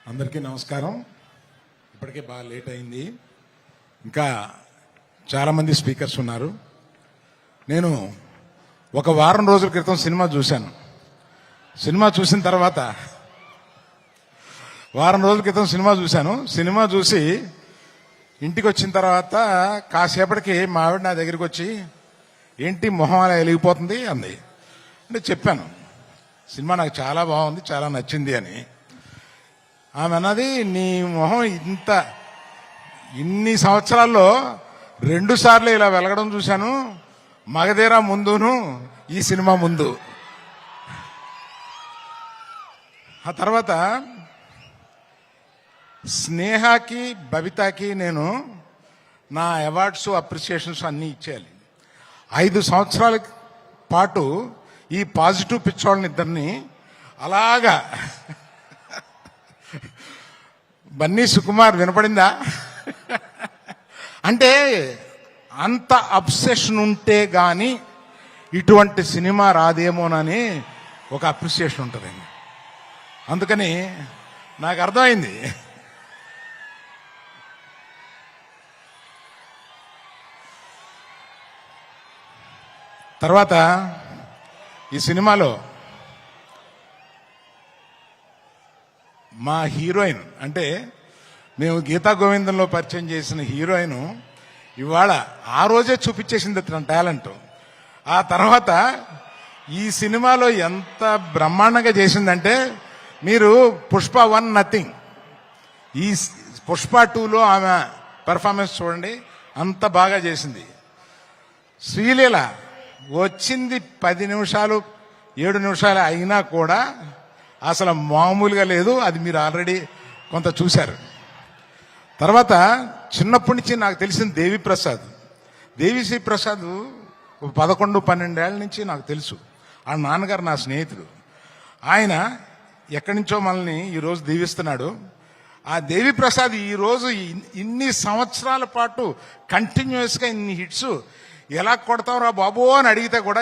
అందరికీ నమస్కారం. ఇప్పటికే బాగా లేట్ అయింది. ఇంకా చాలామంది స్పీకర్స్ ఉన్నారు. నేను ఒక వారం రోజుల క్రితం సినిమా చూశాను. సినిమా చూసిన తర్వాత సినిమా చూసి ఇంటికి వచ్చిన తర్వాత కాసేపటికి మా ఆవిడ నా దగ్గరికి వచ్చి, ఏంటి మొహం అలా వెలిగిపోతుంది అంది. అంటే చెప్పాను, సినిమా నాకు చాలా బాగుంది, చాలా నచ్చింది అని. ఆమె అన్నది, నీ మొహం ఇన్ని సంవత్సరాల్లో 2 సార్లు ఇలా వెలగడం చూశాను, మగధీర ముందును ఈ సినిమా ముందు. ఆ తర్వాత స్నేహకి బబితాకి నేను నా అవార్డ్స్ అప్రిసియేషన్స్ అన్నీ ఇచ్చేయాలి. 5 సంవత్సరాల పాటు ఈ పాజిటివ్ పిచ్చోళ్ళని ఇద్దరిని అలాగా బన్నీ సుకుమార్ వినపడిందా అంటే అంత అబ్సెషన్ ఉంటే గాని ఇటువంటి సినిమా రాదేమోనని ఒక అప్రిసియేషన్ ఉంటుందండి. అందుకని నాకు అర్థమైంది. తర్వాత ఈ సినిమాలో మా హీరోయిన్, అంటే మేము గీతా గోవిందంలో పరిచయం చేసిన హీరోయిన్ ఇవాళ ఆ రోజే చూపించేసింది తన టాలెంట్. ఆ తర్వాత ఈ సినిమాలో ఎంత బ్రహ్మాండంగా చేసిందంటే, మీరు పుష్ప 1 నథింగ్, ఈ పుష్ప 2లో ఆమె పెర్ఫార్మెన్స్ చూడండి, అంత బాగా చేసింది. శ్రీలీల వచ్చింది 10 నిమిషాలు 7 నిమిషాలు అయినా కూడా అసలు మామూలుగా లేదు. అది మీరు ఆల్రెడీ కొంత చూశారు. తర్వాత చిన్నప్పటి నుంచి నాకు తెలిసిన దేవిశ్రీ ప్రసాద్ 11-12 ఏళ్ల నుంచి నాకు తెలుసు. ఆ నాన్నగారు నా స్నేహితుడు. ఆయన ఎక్కడి నుంచో మనల్ని ఈరోజు దీవిస్తున్నాడు. ఆ దేవి ప్రసాద్ ఈరోజు ఇన్ని సంవత్సరాల పాటు కంటిన్యూస్గా ఇన్ని హిట్స్ ఎలా కొడతావురా బాబు అని అడిగితే కూడా